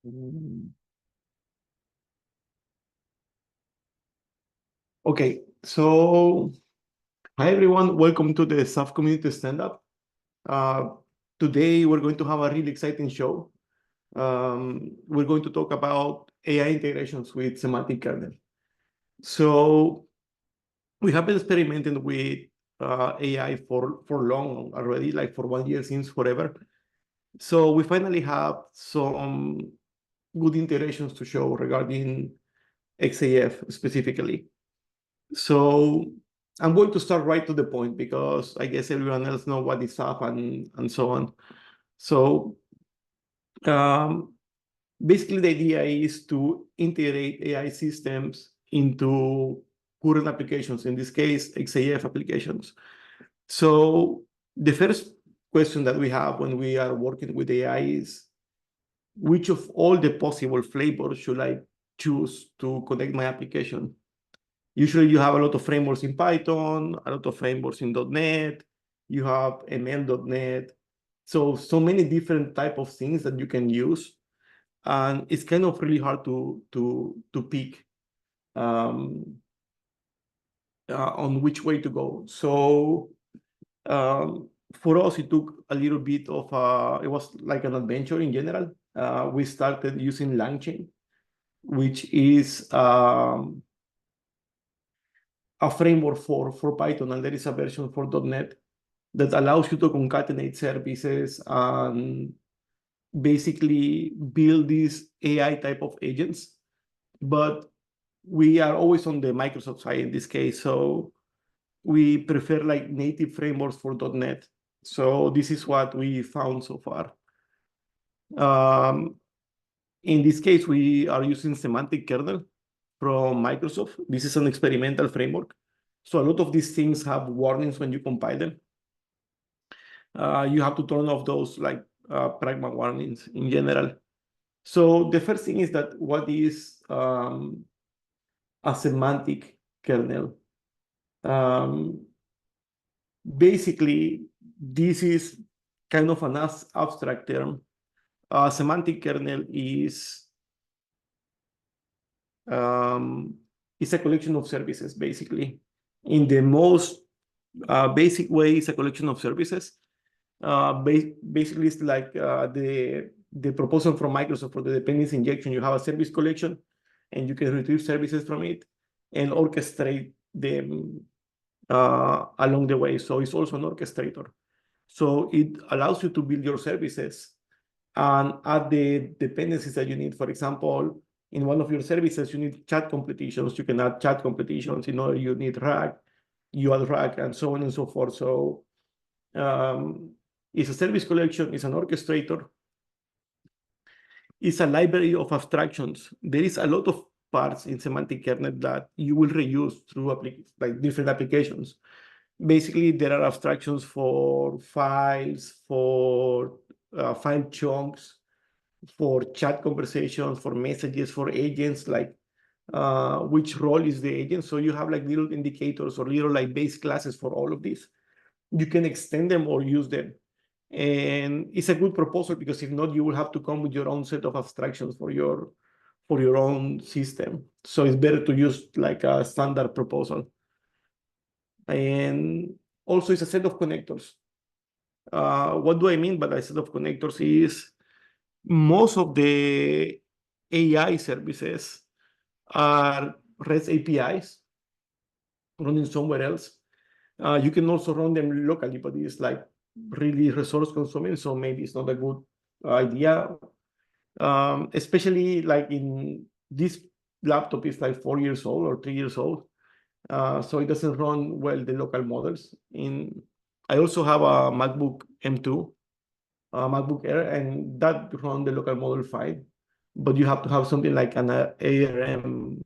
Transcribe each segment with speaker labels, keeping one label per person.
Speaker 1: Okay, so hi everyone, welcome to the XAF community stand-up. Today we're going to have a really exciting show. We're going to talk about AI integrations with semantic kernel. So we have been experimenting with AI for long already, like for 1 year since forever. So we finally have some good integrations to show regarding XAF specifically. So I'm going to start right to the point because I guess everyone else knows what is up and so on. So basically the idea is to integrate AI systems into current applications, in this case, XAF applications. So the first question that we have when we are working with AI is, which of all the possible flavors should I choose to connect my application? Usually you have a lot of frameworks in Python, a lot of frameworks in .NET, you have ML.NET. So many different type of things that you can use. And it's kind of really hard to pick on which way to go. So for us, it took a little bit of, it was like an adventure in general. We started using LangChain, which is a framework for Python, and there is a version for .NET that allows you to concatenate services and basically build these AI type of agents. But we are always on the Microsoft side in this case, so we prefer like native frameworks for .NET. So this is what we found so far. In this case, we are using Semantic Kernel from Microsoft. This is an experimental framework. So a lot of these things have warnings when you compile them. You have to turn off those like pragma warnings in general. So the first thing is that what is a semantic kernel? Basically, this is kind of an abstract term. Semantic kernel is a collection of services, basically. In the most basic way, it's a collection of services. Basically, it's like the proposal from Microsoft for the dependency injection. You have a service collection, and you can retrieve services from it and orchestrate them along the way. So it's also an orchestrator. So it allows you to build your services and add the dependencies that you need. For example, in one of your services, you need chat competitions. You can add chat competitions. You need RAG, you add RAG, and so on and so forth. So it's a service collection, it's an orchestrator, it's a library of abstractions. There is a lot of parts in semantic kernel that you will reuse through like different applications. Basically, there are abstractions for files, for file chunks, for chat conversations, for messages, for agents, like which role is the agent. So you have like little indicators or little like base classes for all of these. You can extend them or use them. And it's a good proposal because if not, you will have to come with your own set of abstractions for your own system. So it's better to use like a standard proposal. And also it's a set of connectors. What do I mean by a set of connectors is most of the AI services are REST APIs running somewhere else. You can also run them locally, but it's like really resource consuming, so maybe it's not a good idea. Especially like in this laptop is like 4 years old or 3 years old, so it doesn't run well the local models. I also have a MacBook M2, MacBook Air, and that run the local model fine, but you have to have something like an ARM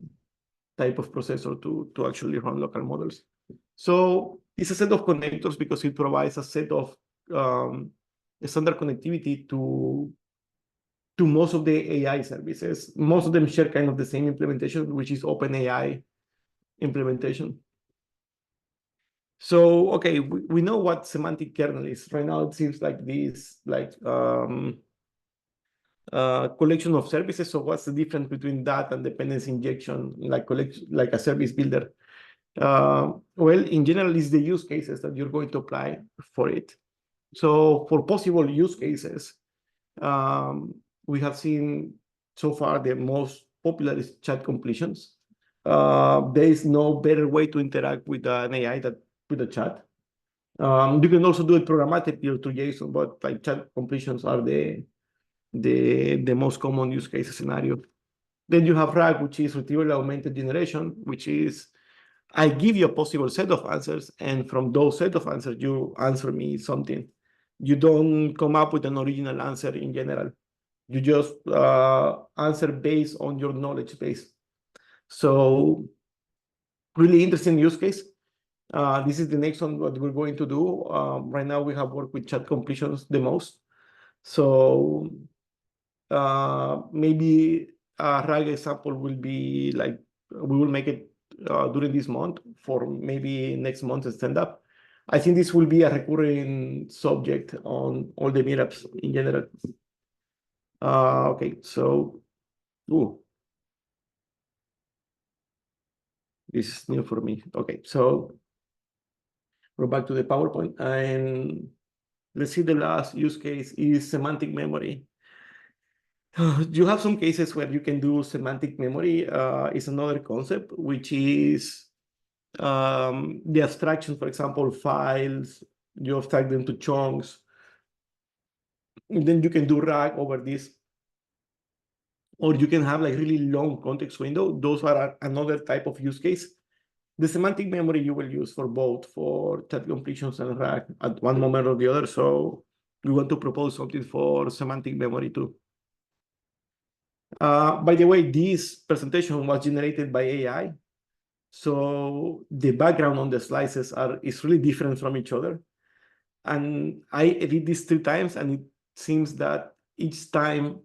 Speaker 1: type of processor to actually run local models. So it's a set of connectors because it provides a set of standard connectivity to most of the AI services. Most of them share kind of the same implementation, which is OpenAI implementation. So, okay, we know what semantic kernel is. Right now, it seems like this, like collection of services. So what's the difference between that and dependency injection, like a service builder? Well, in general, it's the use cases that you're going to apply for it. So for possible use cases, we have seen so far the most popular is chat completions. There is no better way to interact with an AI than with a chat. You can also do it programmatically through JSON, but like chat completions are the most common use case scenario. Then you have RAG, which is retrieval augmented generation, which is I give you a possible set of answers, and from those set of answers, you answer me something. You don't come up with an original answer in general. You just answer based on your knowledge base. So really interesting use case. This is the next one what we're going to do. Right now we have worked with chat completions the most. So maybe a RAG example will be like, we will make it during this month for maybe next month's stand-up. I think this will be a recurring subject on all the meetups in general. Okay, so, this is new for me. Okay, so we're back to the PowerPoint, and let's see, the last use case is semantic memory. You have some cases where you can do semantic memory. Is another concept, which is the abstraction, for example, files, you abstract them to chunks, and then you can do RAG over this. Or you can have like really long context window. Those are another type of use case. The semantic memory you will use for both, for chat completions and RAG at one moment or the other. So we want to propose something for semantic memory too. By the way, this presentation was generated by AI. So the background on the slices is really different from each other. And I did this 3 times, and it seems that each time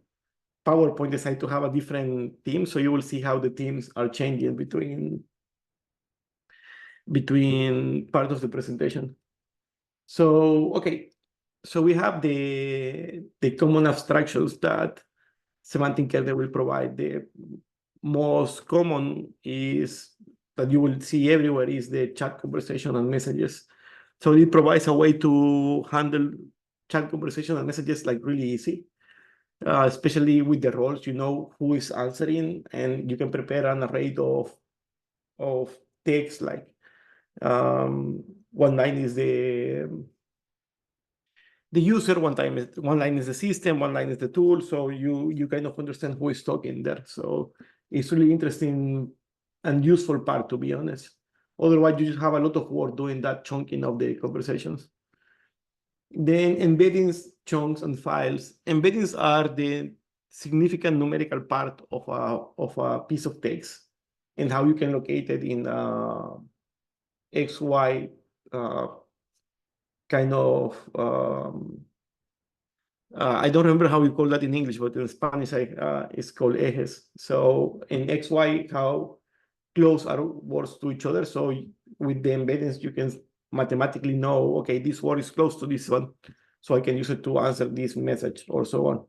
Speaker 1: PowerPoint decided to have a different theme. So you will see how the themes are changing between part of the presentation. So, okay. So we have the common abstractions that semantic kernel will provide. The most common is that you will see everywhere is the chat conversation and messages. So it provides a way to handle chat conversation and messages like really easy, especially with the roles. You know who is answering, and you can prepare an array of text like one line is the user, one line is the system, one line is the tool. So you kind of understand who is talking there. So it's really interesting and useful part, to be honest. Otherwise, you just have a lot of work doing that chunking of the conversations. Then embeddings, chunks, and files. Embeddings are the significant numerical part of a piece of text, and how you can locate it in XY kind of I don't remember how we call that in English, but in Spanish it's called ejes. So in XY, how close are words to each other. So with the embeddings, you can mathematically know, okay, this word is close to this one, so I can use it to answer this message or so on.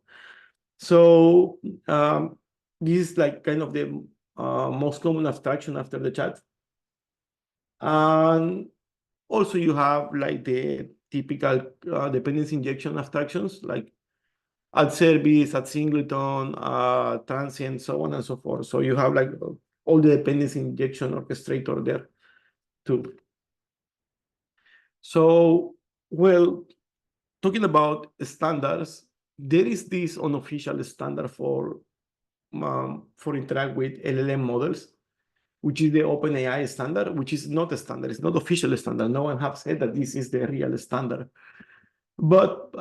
Speaker 1: So this is like kind of the most common abstraction after the chat. And also you have like the typical dependency injection abstractions, like at service, at singleton, transient, so on and so forth. So you have like all the dependency injection orchestrator there too. So, well, talking about standards, there is this unofficial standard for interact with LLM models, which is the OpenAI standard, which is not a standard. It's not official standard. No one has said that this is the real standard. But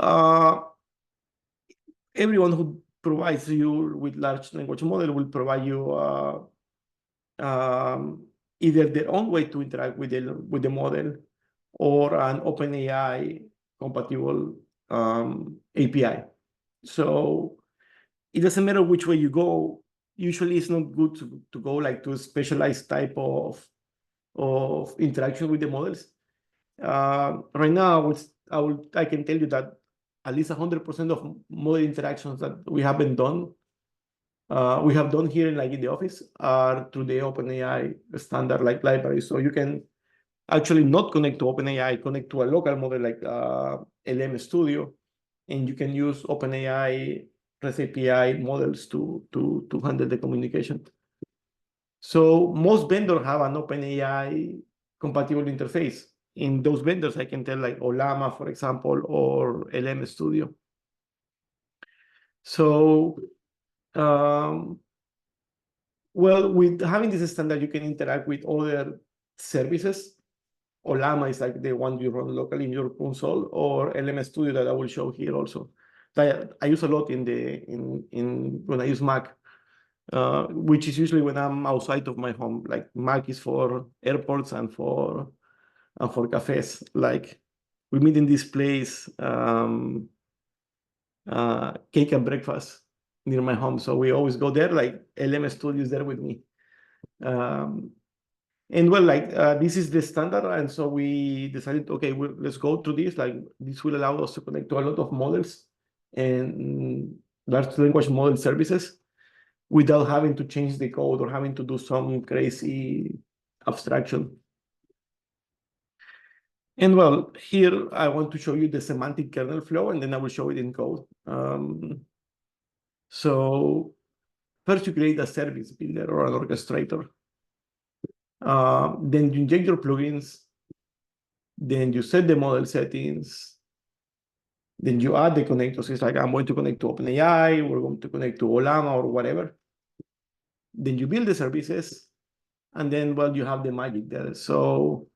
Speaker 1: everyone who provides you with large language model will provide you either their own way to interact with the model, or an OpenAI compatible API. So it doesn't matter which way you go. Usually it's not good to go like to a specialized type of interaction with the models. Right now, I can tell you that at least 100% of model interactions that we have done here in the office are through the OpenAI standard library. So you can actually not connect to OpenAI, connect to a local model like LM Studio, and you can use OpenAI REST API models to handle the communication. So most vendors have an OpenAI compatible interface. In those vendors, I can tell like Olama, for example, or LM Studio. So, well, with having this standard, you can interact with other services. Olama is like the one you run locally in your console, or LM Studio that I will show here also. I use a lot when I use Mac, which is usually when I'm outside of my home. Like Mac is for airports and for cafes. Like we meet in this place, Cake and Breakfast near my home. So we always go there. Like LM Studio is there with me. And well, this is the standard, and so we decided, okay, let's go to this. Like this will allow us to connect to a lot of models and large language model services without having to change the code or having to do some crazy abstraction. And well, here I want to show you the semantic kernel flow, and then I will show it in code. So first you create a service builder or an orchestrator. Then you inject your plugins. Then you set the model settings. Then you add the connectors. It's like, I'm going to connect to OpenAI, we're going to connect to Olama or whatever. Then you build the services, and then, well, you have the magic there. So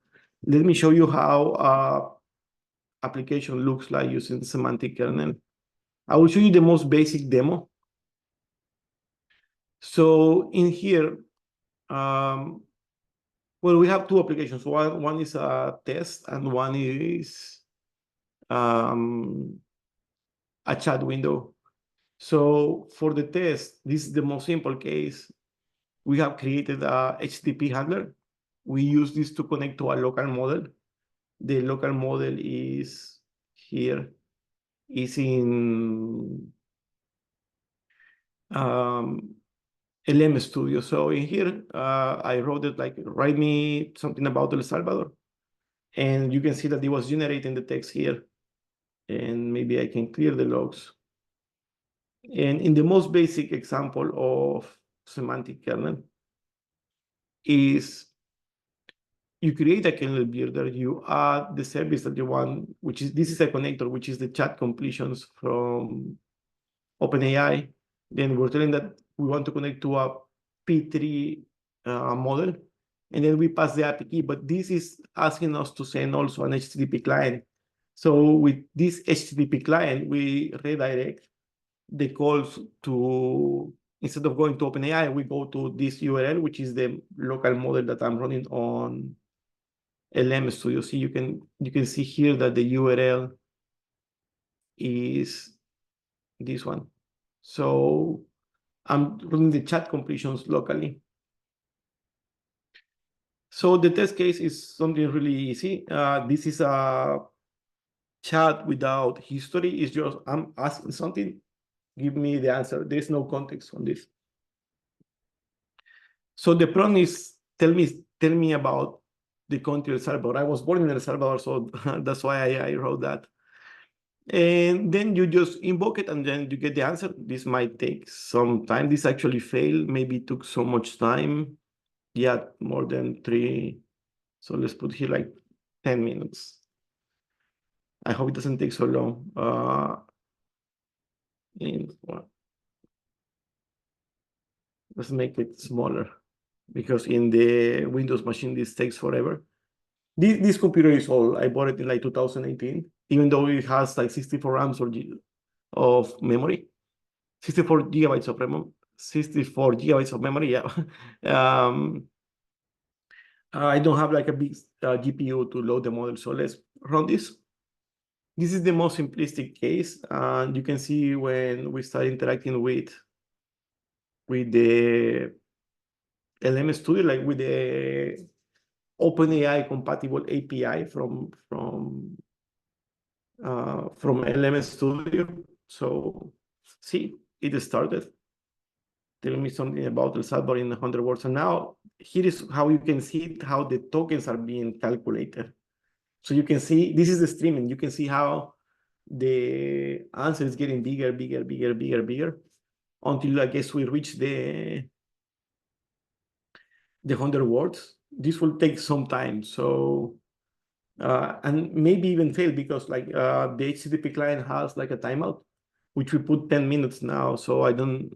Speaker 1: let me show you how application looks like using semantic kernel. I will show you the most basic demo. So in here, well, we have two applications. One is a test, and one is a chat window. So for the test, this is the most simple case. We have created a HTTP handler. We use this to connect to a local model. The local model is here, is in LM Studio. So in here, I wrote it like, write me something about El Salvador. And you can see that it was generating the text here. And maybe I can clear the logs. And in the most basic example of semantic kernel is you create a kernel builder, you add the service that you want, this is a connector, which is the chat completions from OpenAI. Then we're telling that we want to connect to a P3 model, and then we pass the API key, but this is asking us to send also an HTTP client. So with this HTTP client, we redirect the calls to, instead of going to OpenAI, we go to this URL, which is the local model that I'm running on LM Studio. See, you can see here that the URL is this one. So I'm running the chat completions locally. So the test case is something really easy. This is a chat without history. It's just, I'm asking something, give me the answer. There's no context on this. So the prompt is, tell me about the country El Salvador. I was born in El Salvador, so that's why I wrote that. And then you just invoke it, and then you get the answer. This might take some time. This actually failed. Maybe it took so much time. Yeah, more than 3. So let's put here like 10 minutes. I hope it doesn't take so long. Let's make it smaller, because in the Windows machine, this takes forever. This computer is old. I bought it in like 2018, even though it has like 64 RAMs of memory, 64 gigabytes of RAM, 64 gigabytes of memory. Yeah. I don't have like a big GPU to load the model. So let's run this. This is the most simplistic case. And you can see when we start interacting with the LM Studio, like with the OpenAI compatible API from from LMS Studio. So see, it started. Tell me something about El Salvador in 100 words. And now here is how you can see how the tokens are being calculated. So you can see, this is the streaming. You can see how the answer is getting bigger, bigger, bigger, bigger, bigger, until I guess we reach the 100 words. This will take some time. So, and maybe even fail because like the HTTP client has like a timeout, which we put 10 minutes now. So I don't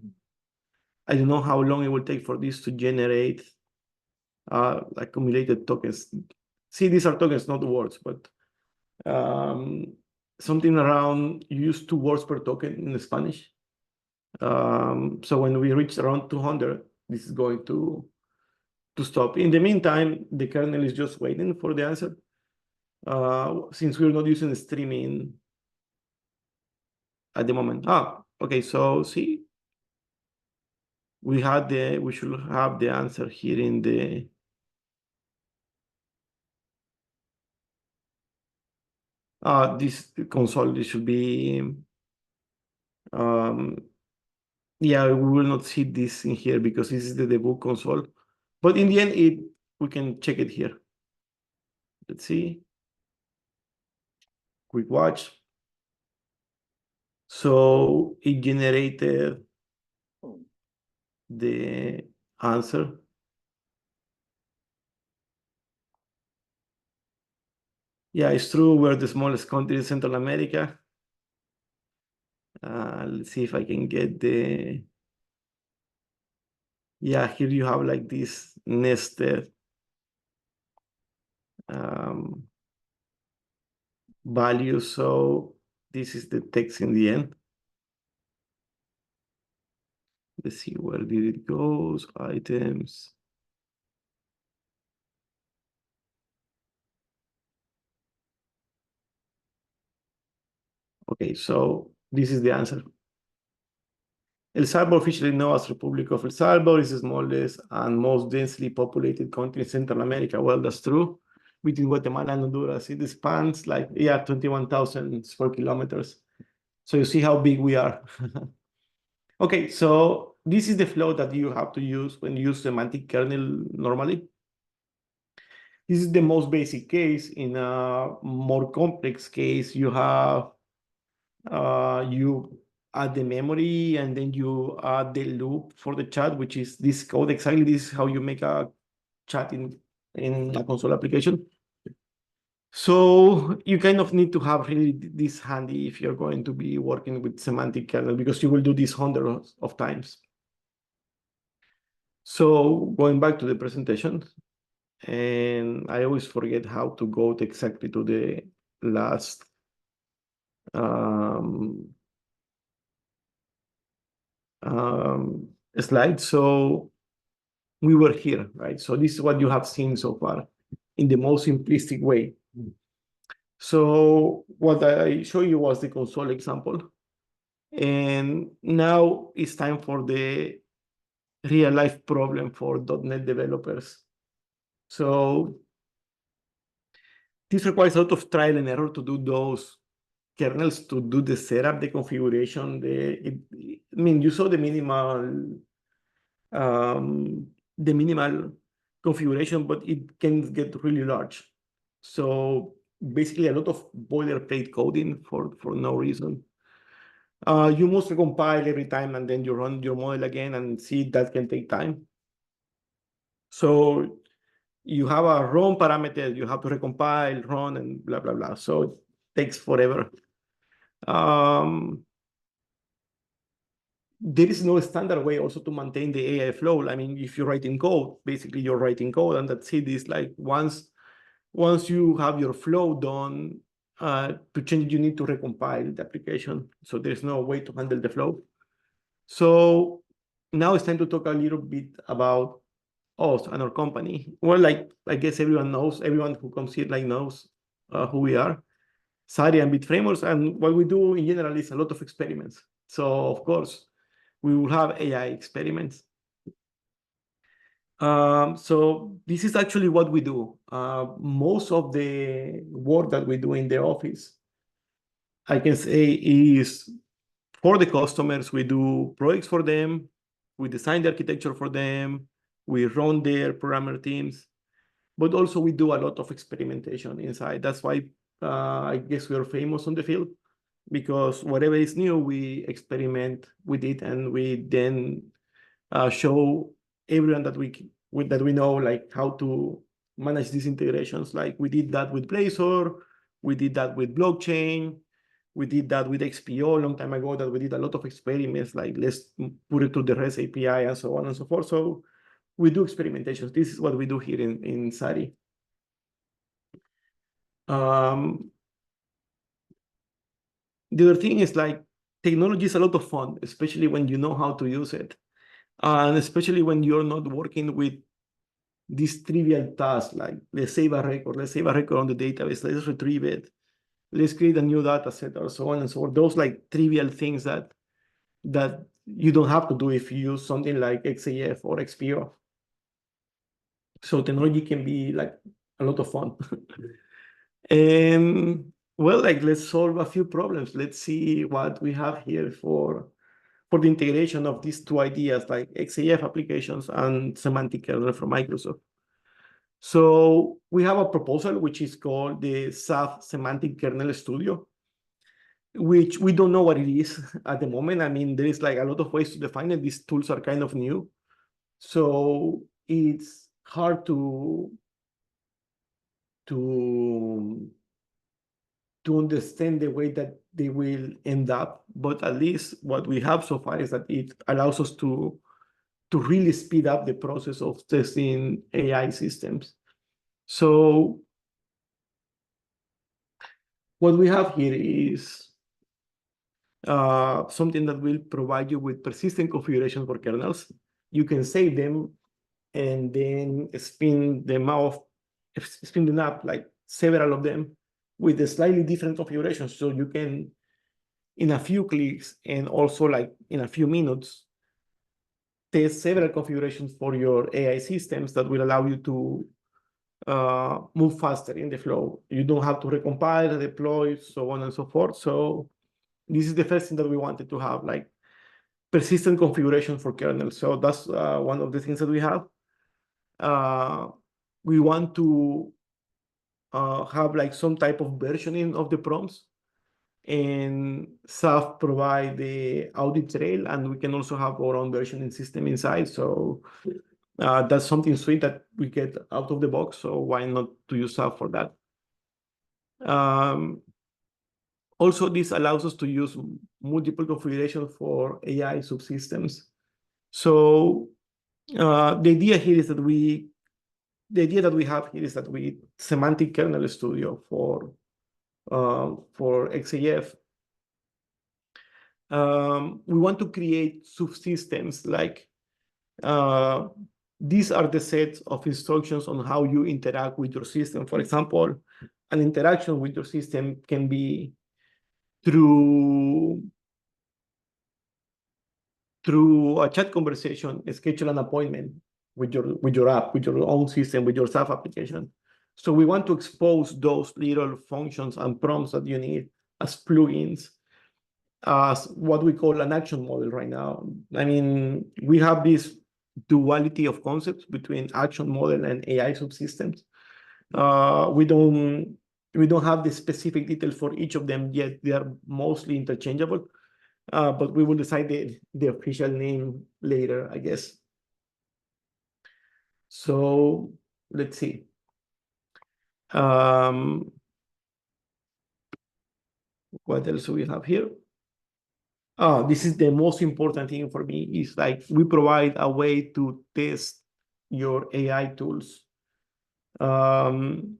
Speaker 1: know how long it will take for this to generate accumulated tokens. See, these are tokens, not words, but something around, you use 2 words per token in Spanish. So when we reach around 200, this is going to stop. In the meantime, the kernel is just waiting for the answer. Since we're not using streaming at the moment. Okay, so see, we should have the answer here in the this console. This should be yeah, we will not see this in here because this is the debug console. But in the end, we can check it here. Let's see. Quick watch. So it generated the answer. Yeah, it's true. We're the smallest country in Central America. Let's see if I can get the. Yeah, here you have like this nested value. So this is the text in the end. Let's see, where did it go? Items. Okay, so this is the answer. El Salvador, officially known as Republic of El Salvador, is the smallest and most densely populated country in Central America. Well, that's true. Between Guatemala and Honduras, it spans like, 21,000 square kilometers. So you see how big we are. Okay, so this is the flow that you have to use when you use semantic kernel normally. This is the most basic case. In a more complex case, you have you add the memory and then you add the loop for the chat, which is this code. Exactly, this is how you make a chat in a console application. So you kind of need to have really this handy if you're going to be working with semantic kernel, because you will do this hundreds of times. So going back to the presentation, and I always forget how to go exactly to the last slide. So we were here, right? So this is what you have seen so far in the most simplistic way. So what I show you was the console example. And now it's time for the real life problem for .NET developers. So this requires a lot of trial and error to do those kernels, to do the setup, the configuration. I mean, you saw the minimal configuration, but it can get really large. So basically a lot of boilerplate coding for no reason. You must recompile every time and then you run your model again, and see that can take time. So you have a run parameter, you have to recompile, run, and blah, blah, blah. So it takes forever. There is no standard way also to maintain the AI flow. I mean, if you're writing code, basically you're writing code, and that's it. It's like once you have your flow done, to change it, you need to recompile the application. So there's no way to handle the flow. So now it's time to talk a little bit about us and our company. Well, like I guess everyone who comes here knows who we are. Sari and Bit Frameworks, and what we do in general is a lot of experiments. So of course, we will have AI experiments. So this is actually what we do. Most of the work that we do in the office I can say is for the customers, we do projects for them, we design the architecture for them, we run their programmer teams, but also we do a lot of experimentation inside. That's why I guess we are famous on the field, because whatever is new, we experiment with it, and we then show everyone that we know, like how to manage these integrations. Like we did that with Blazor, we did that with blockchain, we did that with XPO a long time ago, that we did a lot of experiments, like let's put it to the REST API and so on and so forth. So we do experimentations. This is what we do here in SARI. The other thing is, like, technology is a lot of fun, especially when you know how to use it. And especially when you're not working with these trivial tasks, like let's save a record on the database, let's retrieve it, let's create a new data set, or so on and so forth. Those like trivial things that you don't have to do if you use something like XAF or XPO. So technology can be like a lot of fun. And well, like let's solve a few problems. Let's see what we have here for the integration of these two ideas, like XAF applications and semantic kernel from Microsoft. So we have a proposal which is called the XAF Semantic Kernel Studio, which we don't know what it is at the moment. I mean, there is like a lot of ways to define it. These tools are kind of new, so it's hard to understand the way that they will end up. But at least what we have so far is that it allows us to really speed up the process of testing AI systems. So what we have here is something that will provide you with persistent configuration for kernels. You can save them and then spin them up, like several of them, with a slightly different configuration. So you can, in a few clicks and also like in a few minutes, test several configurations for your AI systems that will allow you to move faster in the flow. You don't have to recompile, deploy, so on and so forth. So this is the first thing that we wanted to have, like persistent configuration for kernel. So that's one of the things that we have. We want to have like some type of versioning of the prompts, and XAF provide the audit trail, and we can also have our own versioning system inside. So that's something sweet that we get out of the box. So why not to use XAF for that? Also, this allows us to use multiple configurations for AI subsystems. So the idea that we have here is that we Semantic Kernel Studio for XAF. We want to create subsystems, like these are the sets of instructions on how you interact with your system. For example, an interaction with your system can be through a chat conversation, schedule an appointment with your app, with your own system, with your SAF application. So we want to expose those little functions and prompts that you need as plugins, as what we call an action model right now. I mean, we have this duality of concepts between action model and AI subsystems. We don't have the specific details for each of them yet. They are mostly interchangeable, but we will decide the official name later, I guess. So let's see. What else do we have here? This is the most important thing for me, is like we provide a way to test your AI tools. Who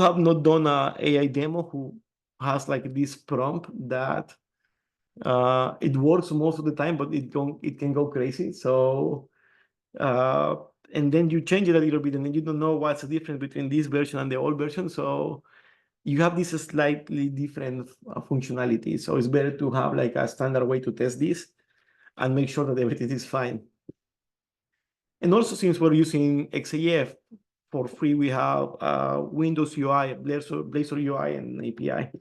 Speaker 1: have not done a AI demo, who has like this prompt that it works most of the time, but it can go crazy. So and then you change it a little bit, and then you don't know what's the difference between this version and the old version. So you have this slightly different functionality. So it's better to have like a standard way to test this and make sure that everything is fine. And also, since we're using XAF for free, we have Windows UI, Blazor UI, and API.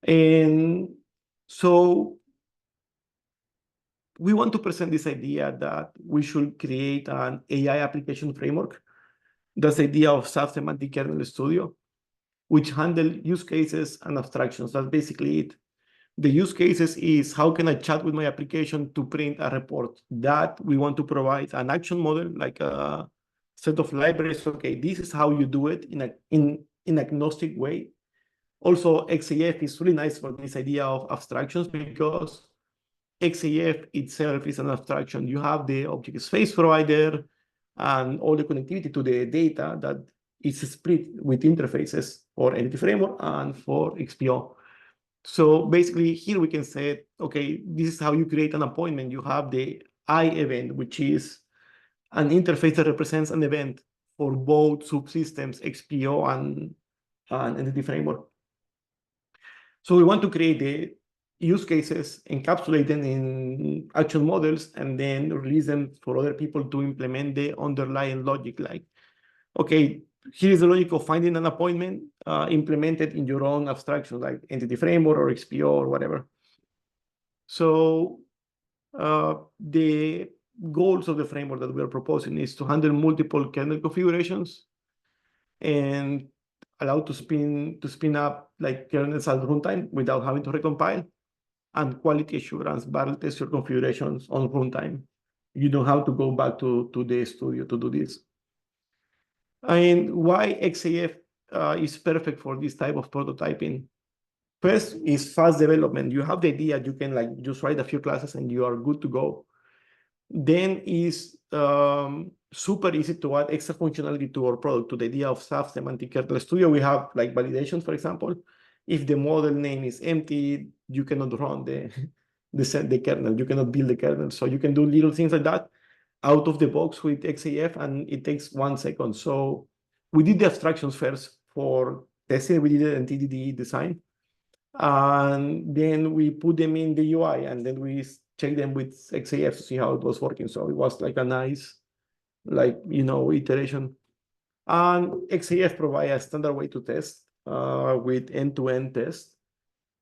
Speaker 1: And so we want to present this idea that we should create an AI application framework. That's the idea of SAF Semantic Kernel Studio, which handle use cases and abstractions. That's basically it. The use cases is how can I chat with my application to print a report that we want to provide an action model, like a set of libraries. Okay, this is how you do it in agnostic way. Also, XAF is really nice for this idea of abstractions because XAF itself is an abstraction. You have the object space provider and all the connectivity to the data that is split with interfaces for Entity Framework and for XPO. So basically here we can say, okay, this is how you create an appointment. You have the I event, which is an interface that represents an event for both subsystems, XPO and Entity Framework. So we want to create the use cases, encapsulate them in action models, and then release them for other people to implement the underlying logic. Like, okay, here is the logic of finding an appointment implemented in your own abstraction, like Entity Framework or XPO or whatever. So the goals of the framework that we are proposing is to handle multiple kernel configurations and allow to spin up like kernels at runtime without having to recompile, and quality assurance, barrel test your configurations on runtime. You don't have to go back to the studio to do this. And why XAF is perfect for this type of prototyping? First is fast development. You have the idea, you can like just write a few classes and you are good to go. Then is super easy to add extra functionality to our product, to the idea of SAF Semantic Kernel Studio. We have like validations, for example. If the model name is empty, you cannot run the kernel. You cannot build the kernel. So you can do little things like that out of the box with XAF, and it takes 1 second. So we did the abstractions first for testing. We did an TDD design. And then we put them in the UI, and then we check them with XAF to see how it was working. So it was like a nice, like, iteration. And XAF provide a standard way to test with end-to-end test,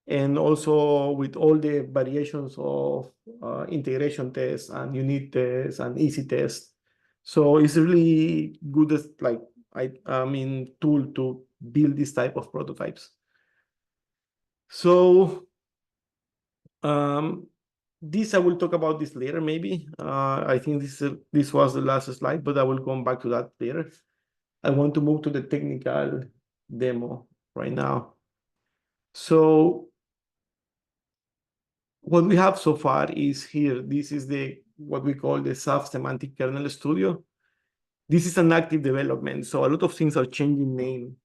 Speaker 1: and also with all the variations of integration tests and unit tests and easy tests. So it's really good as like, I mean, tool to build this type of prototypes. So this I will talk about this later, maybe. I think this was the last slide, but I will come back to that later. I want to move to the technical demo right now. So what we have so far is here. This is what we call the SAF Semantic Kernel Studio. This is an active development, so a lot of things are changing name.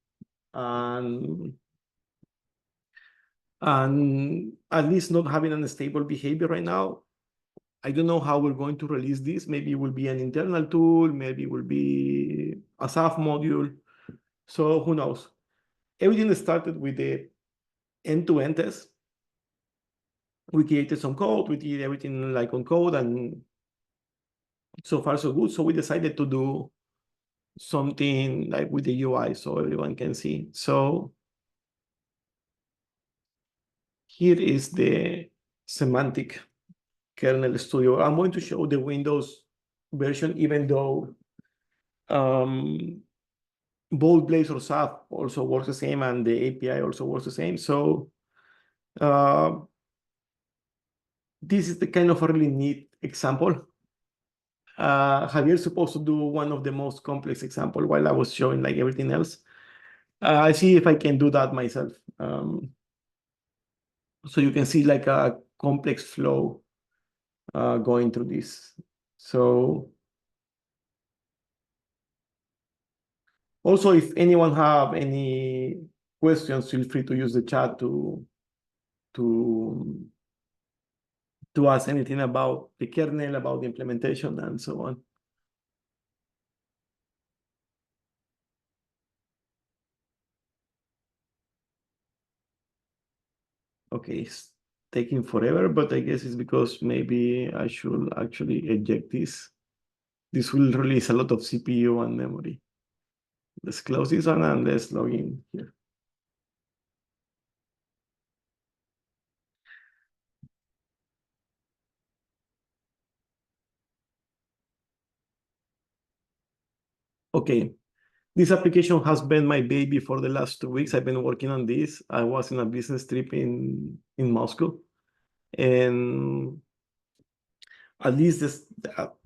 Speaker 1: And at least not having a stable behavior right now. I don't know how we're going to release this. Maybe it will be an internal tool. Maybe it will be a SAF module. So who knows? Everything started with the end-to-end test. We created some code. We did everything like on code, and so far so good. So we decided to do something like with the UI so everyone can see. So here is the Semantic Kernel Studio. I'm going to show the Windows version, even though both Blazor SAF also works the same and the API also works the same. So this is the kind of a really neat example. Javier's supposed to do one of the most complex example while I was showing like everything else. I see if I can do that myself. So you can see like a complex flow going through this. So also, if anyone have any questions, feel free to use the chat to ask anything about the kernel, about the implementation, and so on. Okay, it's taking forever, but I guess it's because maybe I should actually eject this. This will release a lot of CPU and memory. Let's close this one and let's log in here. Okay, this application has been my baby for the last 2 weeks. I've been working on this. I was in a business trip in Moscow, and at least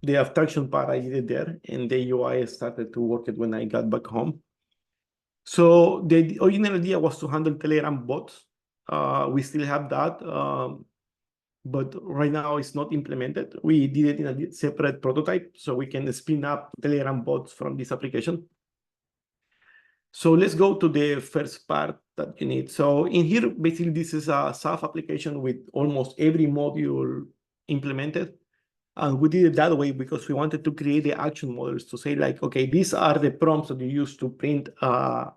Speaker 1: the abstraction part I did it there, and the UI started to work it when I got back home. So the original idea was to handle Telegram bots. We still have that, but right now it's not implemented. We did it in a separate prototype, so we can spin up Telegram bots from this application. So let's go to the first part that you need. So in here, basically, this is a XAF application with almost every module implemented. And we did it that way because we wanted to create the action models to say like, okay, these are the prompts that you use to print a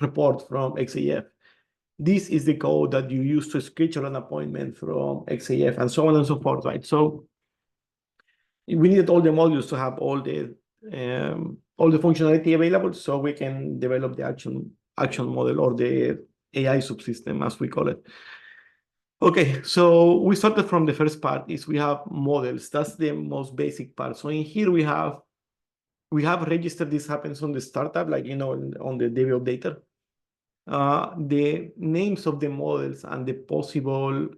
Speaker 1: report from XAF. This is the code that you use to schedule an appointment from XAF, and so on and so forth, right? So we needed all the modules to have all the functionality available, so we can develop the action model, or the AI subsystem, as we call it. Okay, so we started from the first part. Is we have models. That's the most basic part. So in here we have registered. This happens on the startup, like on the Dev updater. The names of the models and the possible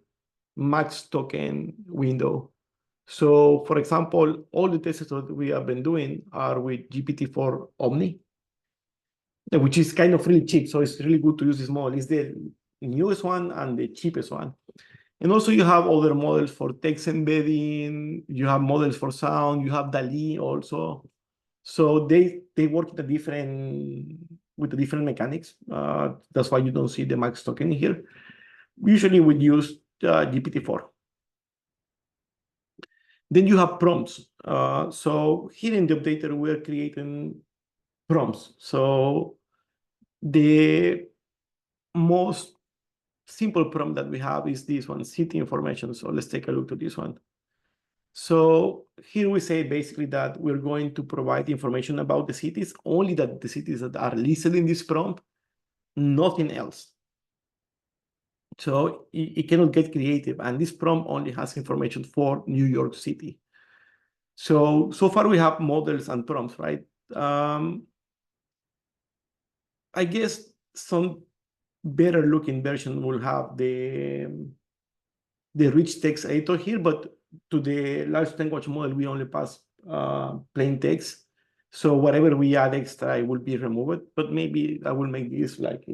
Speaker 1: max token window. So, for example, all the tests that we have been doing are with GPT-4 Omni, which is kind of really cheap. So it's really good to use this model. It's the newest one and the cheapest one. And also you have other models for text embedding. You have models for sound. You have DALL-E also. So they work with the different mechanics. That's why you don't see the max token here. Usually we use GPT-4. Then you have prompts. So here in the updater, we're creating prompts. So the most simple prompt that we have is this one, city information. So let's take a look at this one. So here we say basically that we're going to provide information about the cities, only that the cities that are listed in this prompt, nothing else. So it cannot get creative. And this prompt only has information for New York City. So far we have models and prompts, right? I guess some better looking version will have the rich text editor here, but to the large language model, we only pass plain text. So whatever we add extra, it will be removed. But maybe I will make this like,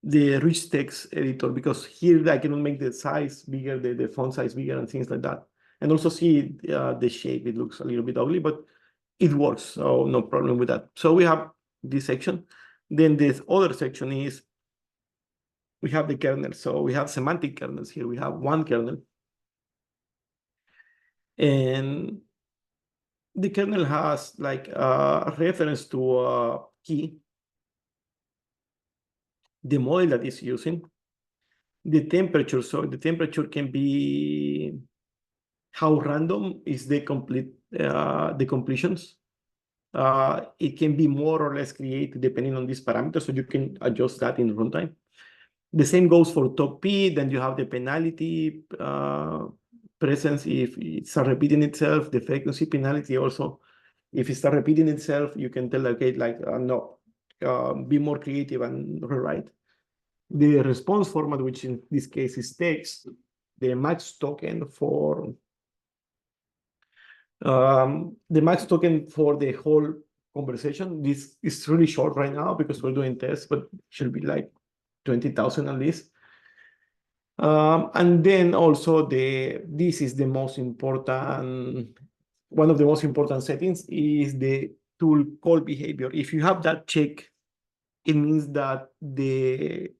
Speaker 1: the rich text editor, because here I cannot make the size bigger, the font size bigger, and things like that. And also see the shape, it looks a little bit ugly, but it works, so no problem with that. So we have this section. Then this other section is, we have the kernel. So we have semantic kernels here. We have one kernel. And the kernel has like a reference to a key, the model that is using, the temperature. So the temperature can be how random is the completions. It can be more or less created depending on these parameters, so you can adjust that in runtime. The same goes for top P. Then you have the penalty presence if it's repeating itself, the frequency penalty also. If it starts repeating itself, you can tell, okay, like, no, be more creative and rewrite. The response format, which in this case is text, the max token for the whole conversation. This is really short right now because we're doing tests, but it should be like 20,000 at least. And then also this is the most important, one of the most important settings is the tool call behavior. If you have that check, it means that the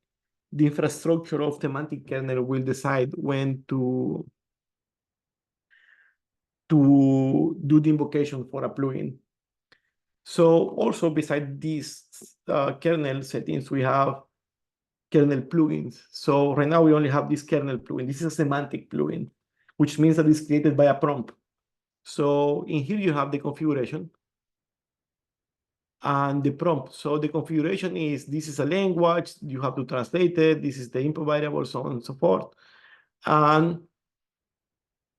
Speaker 1: infrastructure of semantic kernel will decide when to do the invocation for a plugin. So also beside these kernel settings, we have kernel plugins. So right now we only have this kernel plugin. This is a semantic plugin, which means that it's created by a prompt. So in here you have the configuration and the prompt. So the configuration is, this is a language, you have to translate it, this is the input variable, so on and so forth. And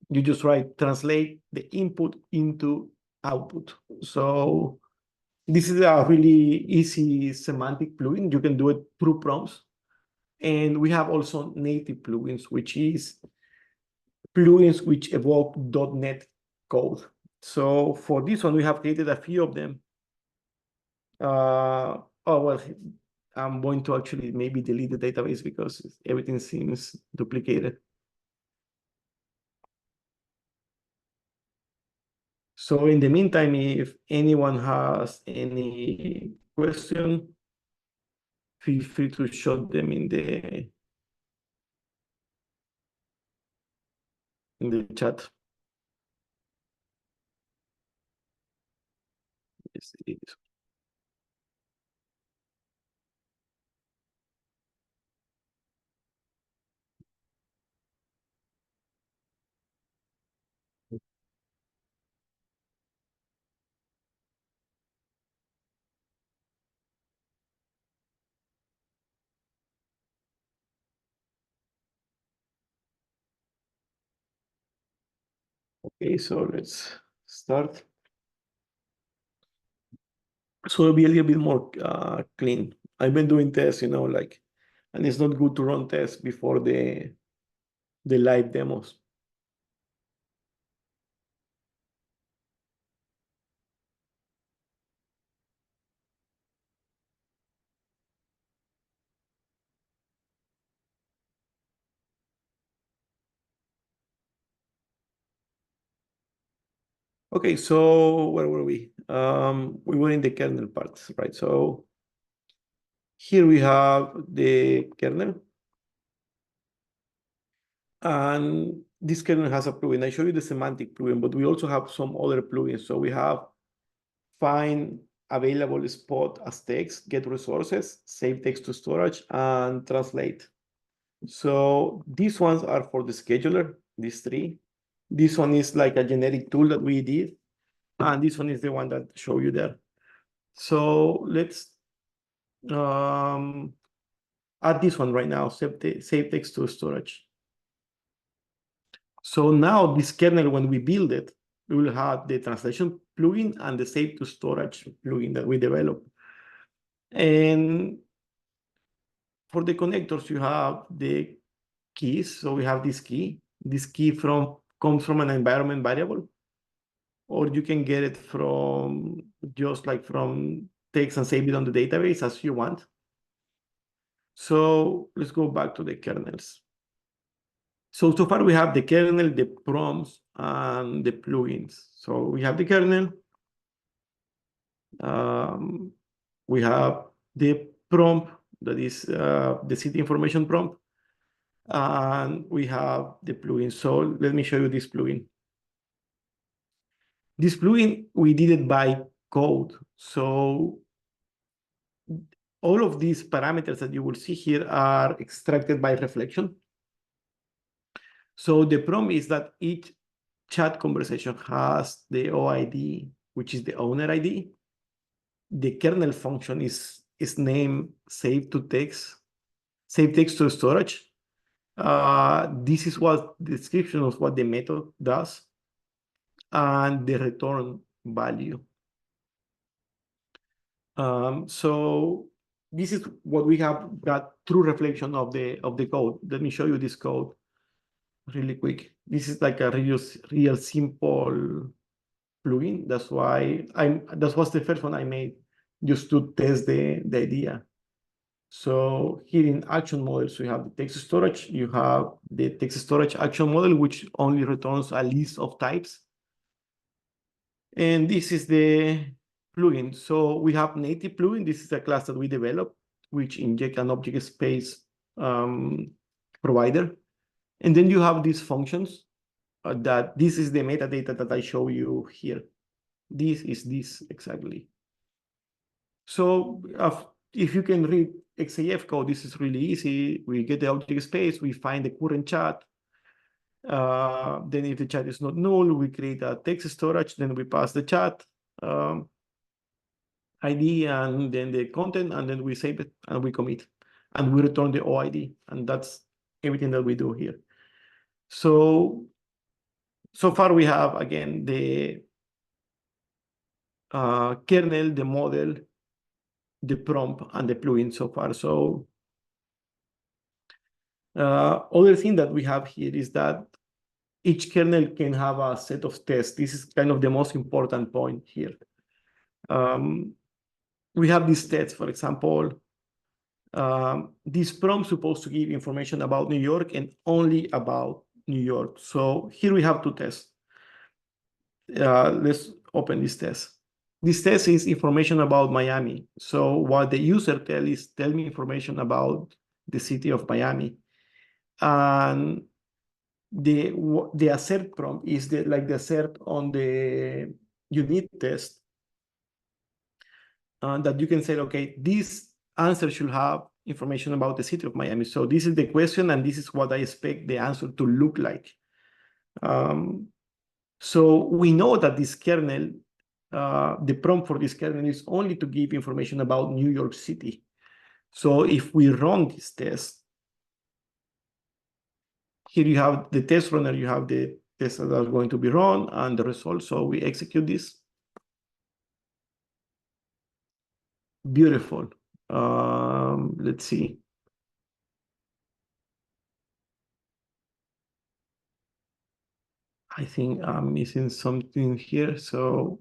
Speaker 1: you just write translate the input into output. So this is a really easy semantic plugin. You can do it through prompts. And we have also native plugins, which is plugins which evoke .NET code. So for this one, we have created a few of them. Oh, well, I'm going to actually maybe delete the database because everything seems duplicated. So in the meantime, if anyone has any question, feel free to shoot them in the chat. Yes, it is. Okay, so let's start. So it'll be a little bit more clean. I've been doing tests, like, and it's not good to run tests before the live demos. Okay, so where were we? We were in the kernel parts, right? So here we have the kernel, and this kernel has a plugin. I showed you the semantic plugin, but we also have some other plugins. So we have find available spot as text, get resources, save text to storage, and translate. So these ones are for the scheduler, these three. This one is like a generic tool that we did, and this one is the one that I show you there. So let's add this one right now, save text to storage. So now this kernel, when we build it, we will have the translation plugin and the save to storage plugin that we developed. And for the connectors, you have the keys. So we have this key. This key comes from an environment variable, or you can get it from just like from text and save it on the database as you want. So let's go back to the kernels. So far we have the kernel, the prompts, and the plugins. So we have the kernel. We have the prompt, that is the city information prompt. And we have the plugin. So let me show you this plugin. This plugin, we did it by code. So all of these parameters that you will see here are extracted by reflection. So the prompt is that each chat conversation has the OID, which is the owner ID. The kernel function is named save text to storage. This is what the description of what the method does, and the return value. So this is what we have got through reflection of the code. Let me show you this code really quick. This is like a real simple plugin. That was the first one I made just to test the idea. So here in action models, we have the text storage. You have the text storage action model, which only returns a list of types. And this is the plugin. So we have native plugin. This is a class that we developed, which inject an object space provider. And then you have these functions that this is the metadata that I show you here. This is this exactly. So if you can read XAF code, this is really easy. We get the object space, we find the current chat. Then if the chat is not null, we create a text storage, then we pass the chat ID and then the content, and then we save it and we commit. And we return the OID. And that's everything that we do here. So so far we have, again, the kernel, the model, the prompt, and the plugin so far. So other thing that we have here is that each kernel can have a set of tests. This is kind of the most important point here. We have these tests, for example, this prompt supposed to give information about New York and only about New York. So here we have two tests. Let's open this test. This test is information about Miami. So what the user tell me information about the city of Miami. And the assert prompt is like the assert on the unit test, that you can say, okay, this answer should have information about the city of Miami. So this is the question, and this is what I expect the answer to look like. So we know that this kernel, the prompt for this kernel is only to give information about New York City. So if we run this test, here you have the test runner, you have the tests that are going to be run and the results. So we execute this. Beautiful. Let's see. I think I'm missing something here. So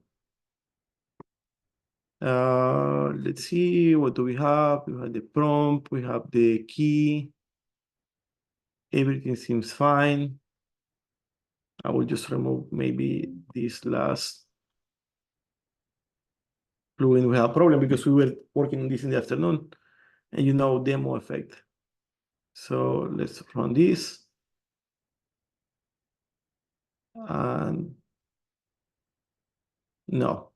Speaker 1: let's see, what do we have? We have the prompt, we have the key. Everything seems fine. I will just remove maybe this last plugin. We have a problem because we were working on this in the afternoon, and demo effect. So let's run this. And no.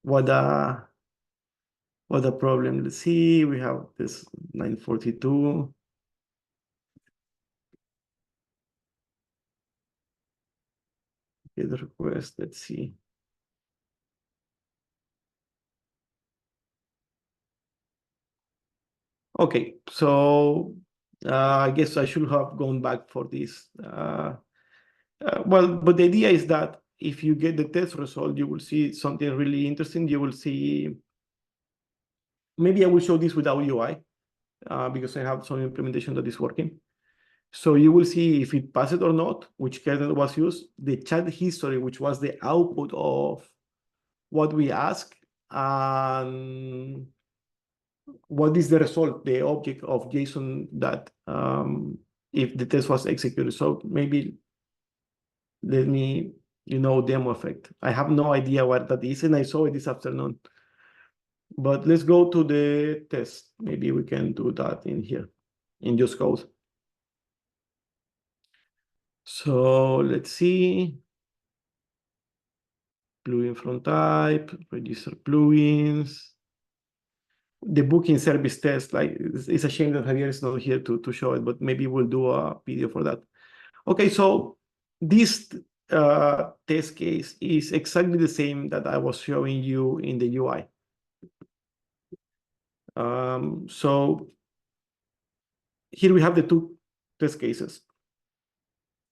Speaker 1: What a problem. Let's see, we have this 942. Get the request, let's see. Okay, so I guess I should have gone back for this. Well, but the idea is that if you get the test result, you will see something really interesting. You will see, maybe I will show this without UI, because I have some implementation that is working. So you will see if it passed or not, which kernel was used, the chat history, which was the output of what we ask, and what is the result, the object of JSON that if the test was executed. So maybe let me, demo effect. I have no idea what that is, and I saw it this afternoon. But let's go to the test. Maybe we can do that in here, in just code. So let's see. Plugin from type, register plugins. The booking service test, like it's a shame that Javier is not here to show it, but maybe we'll do a video for that. Okay, so this test case is exactly the same that I was showing you in the UI. So here we have the two test cases.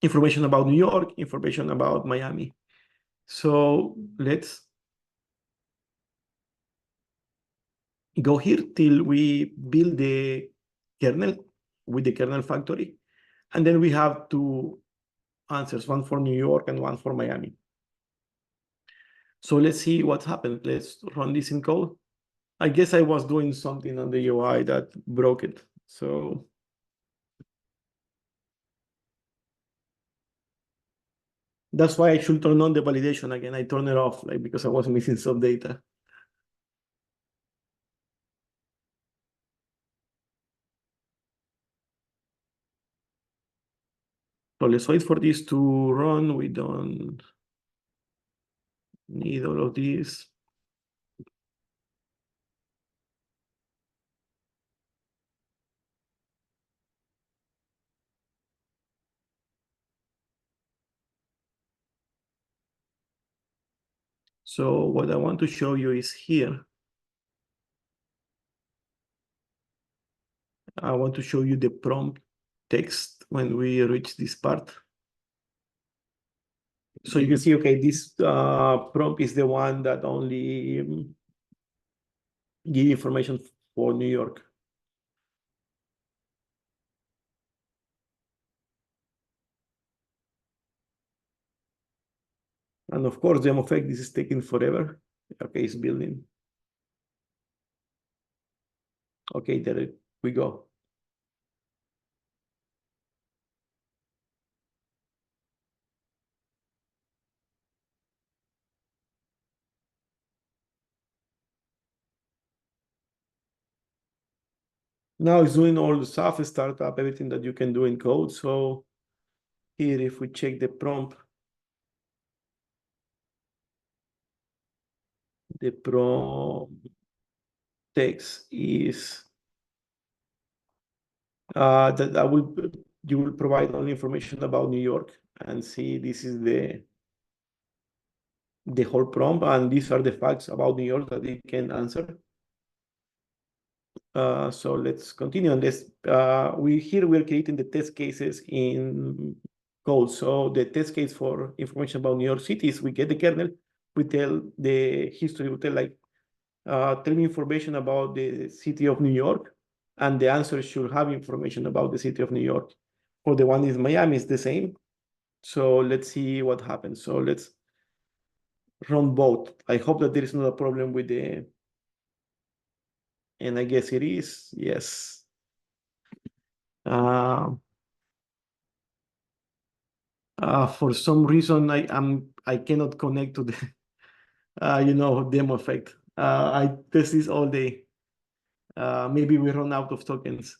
Speaker 1: Information about New York, information about Miami. So let's go here till we build the kernel with the kernel factory. And then we have two answers, one for New York and one for Miami. So let's see what happened. Let's run this in code. I guess I was doing something on the UI that broke it. So that's why I should turn on the validation again. I turned it off, like, because I was missing some data. So let's wait for this to run. We don't need all of this. So what I want to show you is here. I want to show you the prompt text when we reach this part. So you can see, okay, this prompt is the one that only give information for New York. And of course, demo effect, this is taking forever. Okay, it's building. Okay, there we go. Now it's doing all the stuff, startup, everything that you can do in code. So here, if we check the prompt text is that you will provide only information about New York, and see this is the whole prompt, and these are the facts about New York that it can answer. So let's continue on this. We're creating the test cases in code. So the test case for information about New York City is we get the kernel, we tell the history, we tell like, tell me information about the city of New York, and the answer should have information about the city of New York. For the one in Miami, it's the same. So let's see what happens. So let's run both. I hope that there is not a problem with the, and I guess it is, yes. For some reason, I cannot connect to the demo effect. I test this all day. Maybe we run out of tokens.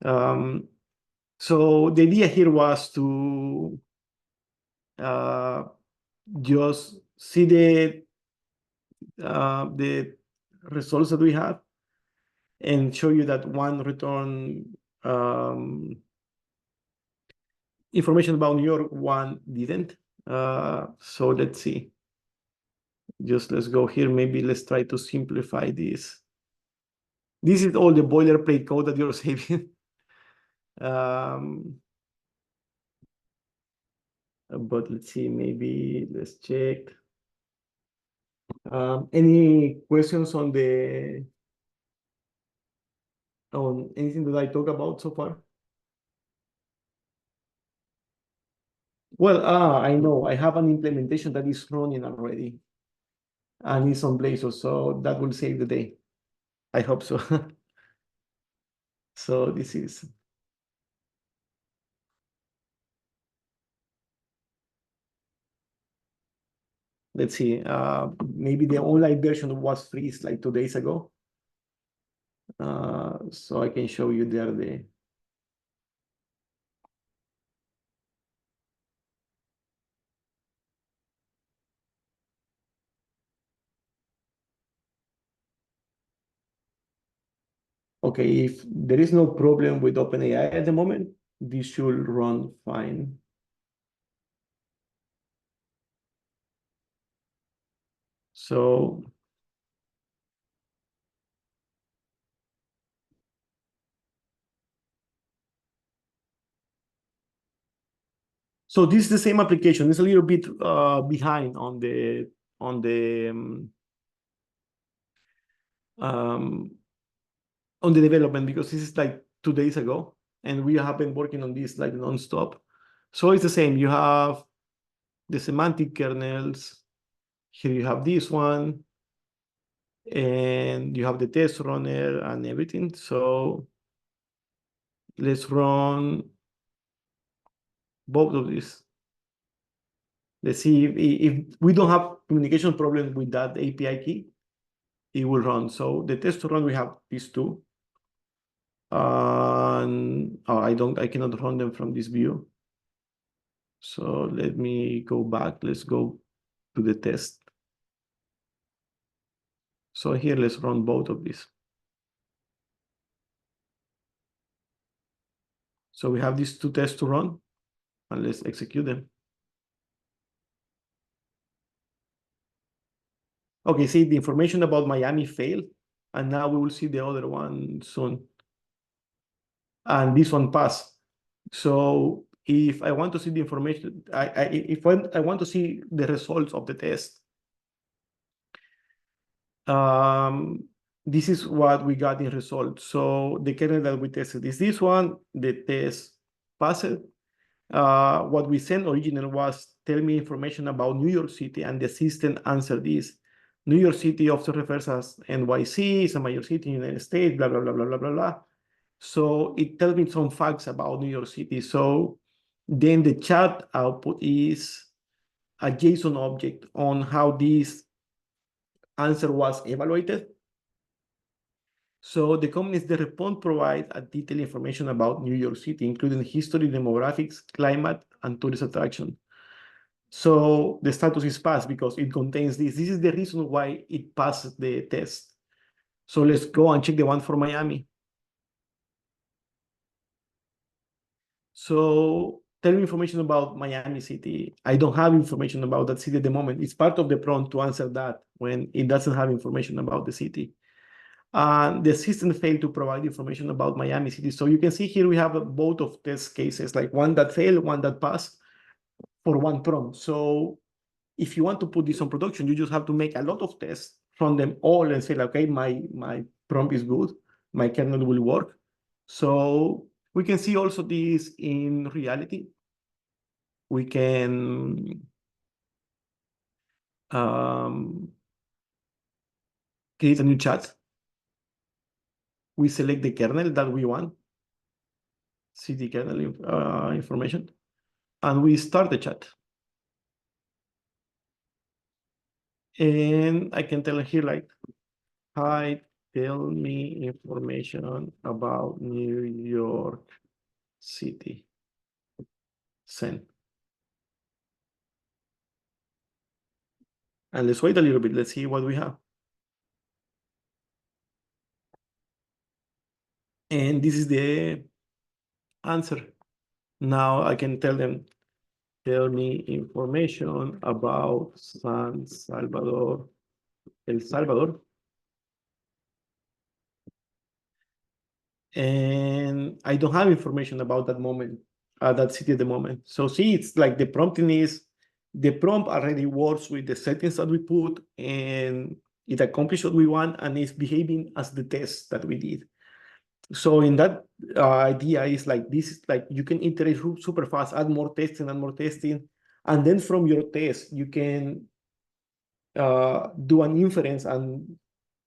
Speaker 1: So the idea here was to just see the results that we have and show you that one return information about New York, one didn't. So let's see. Just let's go here. Maybe let's try to simplify this. This is all the boilerplate code that you're saving. But let's see, maybe let's check. Any questions on anything that I talk about so far? Well, I know I have an implementation that is running already, and it's on Blazor, so that will save the day. I hope so. So this is. Let's see, maybe the online version was freeze like 2 days ago. So I can show you there the. Okay, if there is no problem with OpenAI at the moment, this should run fine. So this is the same application. It's a little bit behind on the on the development, because this is like 2 days ago, and we have been working on this like nonstop. So it's the same. You have the semantic kernels. Here you have this one, and you have the test runner and everything. So let's run both of these. Let's see if we don't have communication problem with that API key, it will run. So the test to run, we have these two. I cannot run them from this view. So let me go back. Let's go to the test. So here, let's run both of these. So we have these two tests to run, and let's execute them. Okay, see, the information about Miami failed, and now we will see the other one soon. And this one passed. So if I want to see the information, if I want to see the results of the test, this is what we got in results. So the kernel that we tested is this one. The test passed. What we sent original was tell me information about New York City, and the system answered this. New York City also refers as NYC, it's a major city in the United States, blah, blah, blah, blah, blah, blah, blah. So it tells me some facts about New York City. So then the chat output is a JSON object on how this answer was evaluated. So the comment is the response provides a detailed information about New York City, including history, demographics, climate, and tourist attraction. So the status is passed because it contains this. This is the reason why it passed the test. So let's go and check the one for Miami. So tell me information about Miami City. I don't have information about that city at the moment. It's part of the prompt to answer that when it doesn't have information about the city. And the system failed to provide information about Miami City. So you can see here we have both of test cases, like one that failed, one that passed for one prompt. So if you want to put this on production, you just have to make a lot of tests from them all and say, okay, my prompt is good, my kernel will work. So we can see also this in reality. We can create a new chat. We select the kernel that we want, see the kernel information, and we start the chat. And I can tell here like, hi, tell me information about New York City. Send. And let's wait a little bit. Let's see what we have. And this is the answer. Now I can tell them, tell me information about San Salvador, El Salvador. And I don't have information about that moment, that city at the moment. So see, it's like the prompting is, the prompt already works with the settings that we put, and it accomplishes what we want, and it's behaving as the test that we did. So in that idea is like this is like you can iterate super fast, add more testing and more testing, and then from your test you can do an inference and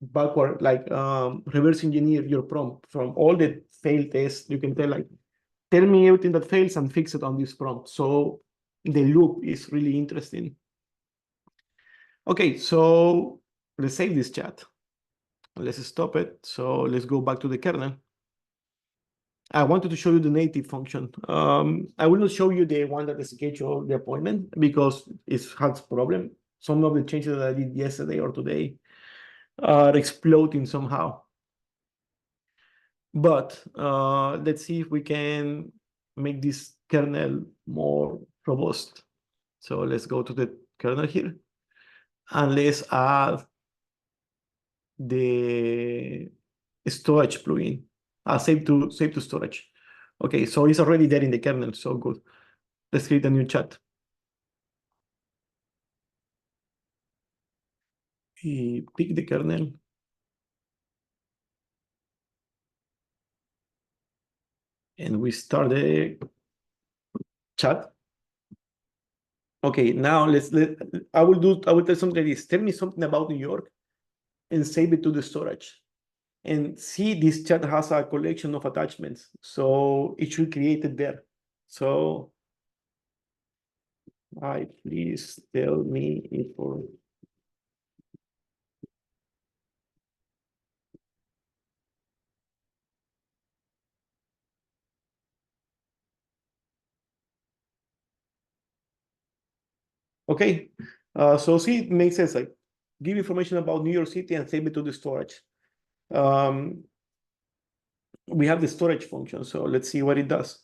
Speaker 1: backward like reverse engineer your prompt from all the failed tests. You can tell like tell me everything that fails and fix it on this prompt. So the loop is really interesting. Okay, so let's save this chat. Let's stop it. So let's go back to the kernel. I wanted to show you the native function. I will not show you the one that scheduled the appointment because it has problem. Some of the changes that I did yesterday or today are exploding somehow. But let's see if we can make this kernel more robust. So let's go to the kernel here and let's add the storage plugin. Save to storage. Okay, so it's already there in the kernel, so good. Let's create a new chat. We pick the kernel. And we start the chat. Okay, now I will tell something like this. Tell me something about New York and save it to the storage. And see, this chat has a collection of attachments. So it should create it there. So please tell me info. Okay, so see, it makes sense. Like, give information about New York City and save it to the storage. We have the storage function, so let's see what it does.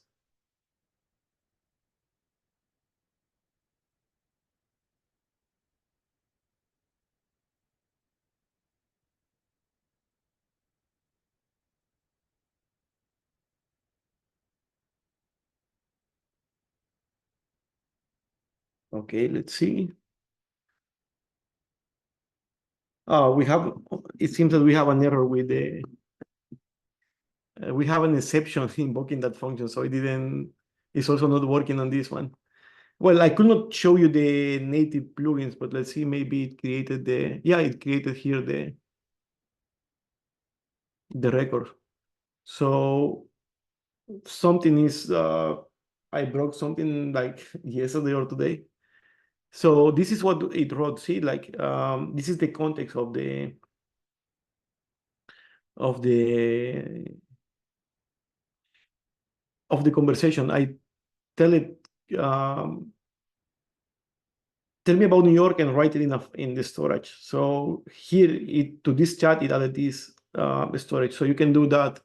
Speaker 1: Okay, let's see. It seems that we have an error with we have an exception invoking that function, so it's also not working on this one. Well, I could not show you the native plugins, but let's see, maybe it created it created here the record. So something is, I broke something like yesterday or today. So this is what it wrote. See, like, this is the context of the of the conversation. I tell it, tell me about New York and write it in the storage. So here to this chat, it added this storage. So you can do that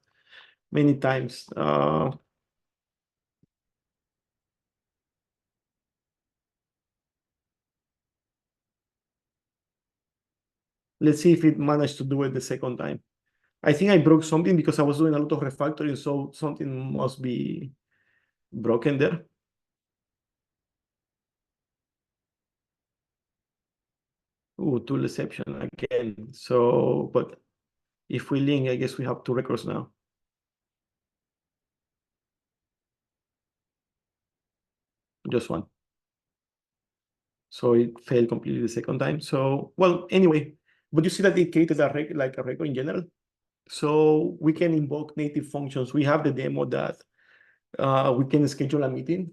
Speaker 1: many times. Let's see if it managed to do it the second time. I think I broke something because I was doing a lot of refactoring, so something must be broken there. Ooh, tool exception again. So, but if we link, I guess we have two records now. Just one. So it failed completely the second time. So, well, anyway, but you see that it created like a record in general. So we can invoke native functions. We have the demo that we can schedule a meeting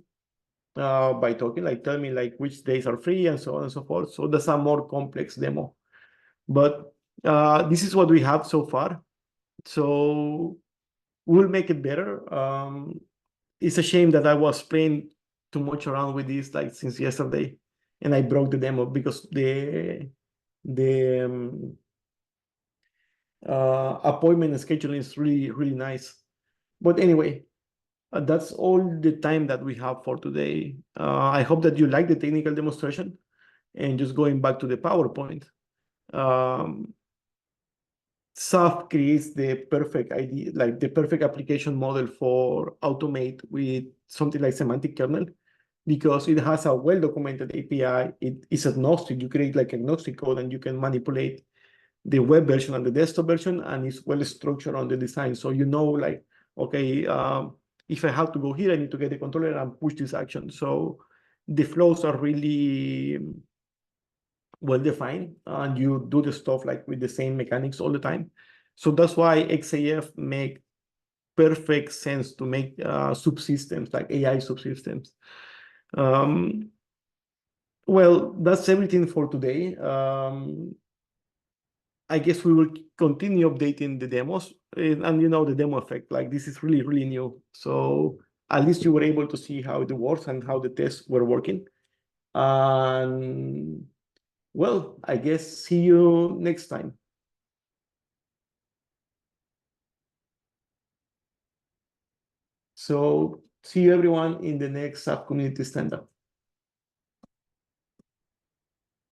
Speaker 1: by talking, like tell me like which days are free and so on and so forth. So that's a more complex demo. But this is what we have so far. So we'll make it better. It's a shame that I was playing too much around with this like since yesterday, and I broke the demo because the appointment scheduling is really nice. But anyway, that's all the time that we have for today. I hope that you like the technical demonstration. And just going back to the PowerPoint, XAF creates the perfect idea, like the perfect application model for automate with something like semantic kernel, because it has a well-documented API. It is agnostic. You create like agnostic code and you can manipulate the web version and the desktop version, and it's well structured on the design. So you know, like, okay, if I have to go here, I need to get the controller and push this action. So the flows are really well defined, and you do the stuff like with the same mechanics all the time. So that's why XAF make perfect sense to make subsystems like AI subsystems. Um, well, that's everything for today. I guess we will continue updating the demos, and you know the demo effect. Like this is really new. So at least you were able to see how it works and how the tests were working. And well, I guess see you next time. So see you everyone in the next sub community stand up.